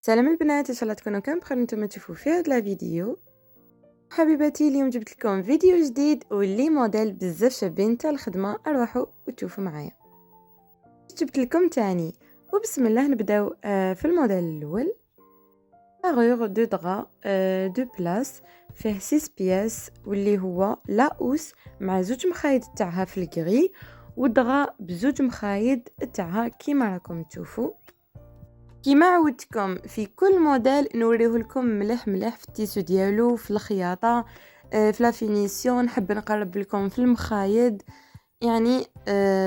سلام البنات، ان شاء الله تكونوا كان بخير. نتوما تشوفوا في هذا الفيديو حبيباتي. اليوم جبت لكم فيديو جديد واللي موديل بزاف شابين تاع الخدمه. اروحوا وتشوفوا معايا. جبت لكم تاني وبسم الله نبداو في الموديل الاول. بارور دو دغا دو بلاس فيه 6 بياس واللي هو لاوس مع زوج مخايد تاعها في الكري ودغا بزوج مخايد تاعها كيما راكم تشوفوا. كيما عودتكم في كل موديل نوريه لكم مليح في التيسو ديالو، في الخياطه، في لا فينيسيون. نحب نقرب لكم في المخايد يعني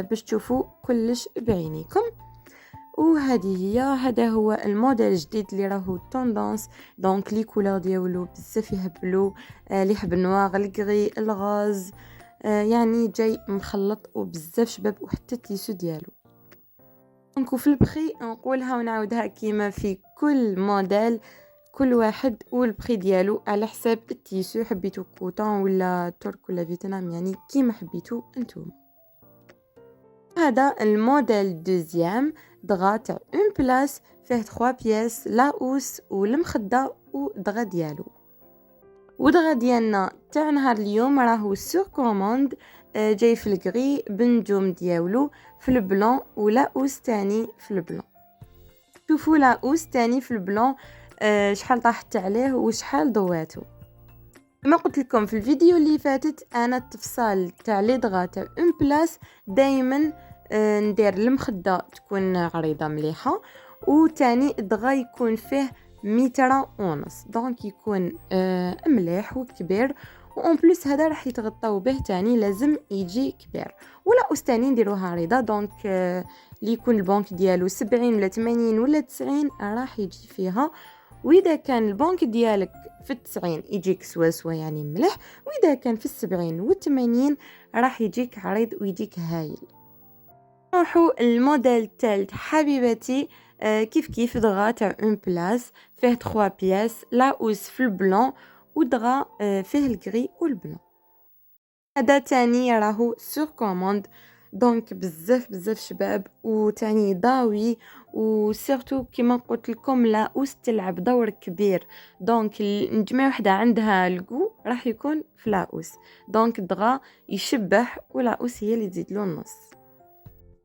باش تشوفوا كلش بعينيكم. وهذه هذا هو الموديل الجديد اللي راهو توندونس. دونك لي كولور ديالو بزاف يهبلوا، اللي يحب النواغ، الكري، الغاز، يعني جاي مخلط وبزاف شباب، وحتى التيسو ديالو. دونك في البخي نقولها ونعاودها كيما في كل موديل، كل واحد والبخي ديالو على حساب التيسو، حبيتو كوطون ولا ترك ولا فيتنام، يعني كيما حبيتو انتم. هذا الموديل دوزيام دغا تاع اون بلاس فيه 3 بياس لاوس والمخده ودغا ديالو. ودغا ديالنا تاع نهار اليوم راهو سور كوموند، جاي في الكري بنجوم ديالو في البلون ولاوس تاني في البلون. شوفوا لاوس تاني في البلون شحال طاحت عليه وشحال ضواتو. كما قلت لكم في الفيديو اللي فاتت، انا التفصال تاع لي دغا تاع اون بلاس دائما ندير المخده تكون عريضه مليحه، وتاني دغا يكون فيه 1.5 متر، دونك يكون مليح وكبير. وان بلس هذا راح يتغطاو به تاني لازم يجي كبير. ولا استاني نديروها عريضه، دونك اللي يكون البنك ديالو 70 ولا 80 ولا 90 راح يجي فيها. واذا كان البنك ديالك في 90 يجيك سوا يعني مليح، واذا كان في 70 و80 راح يجيك عريض ويجيك هايل. نروحوا الموديل الثالث حبيبتي. كيف دغا تاع اون بلاس فيه 3 بياس لاوس في البلون ودغا فيه الكري والبلون. هذا تاني راهو سور كوموند، دونك بزاف شباب وتاني ضاوي. وسيرتو كيما قلت لكم لاوس تلعب دور كبير، دونك النجمه وحده عندها الكو راح يكون في لاوس، دونك دغا يشبح ولاوس هي اللي تزيد له النص.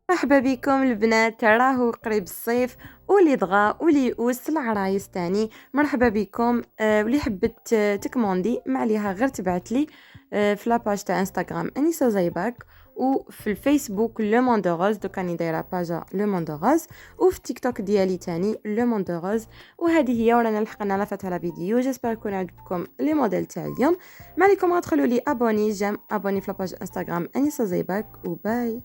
مرحبا بكم البنات، راهو قريب الصيف ولي دغا ولي يؤوس العرايس تاني. مرحبا بكم. واللي حبت تكموندي ما عليها غير تبعت لي في لاباج تاع انستغرام انيسه زيباك، وفي الفيسبوك لو موند روز، دوك راني دايره باجا لو موند روز، وفي تيك توك ديالي تاني لو موند روز. وهذه هي ورانا لحقنا لافات على فيديو. جيسبر يكون عجبكم لي موديل تاع اليوم. ما عليكم غتدخلوا لي ابوني جيم ابوني في لاباج انستغرام انيسه زيباك، وباي.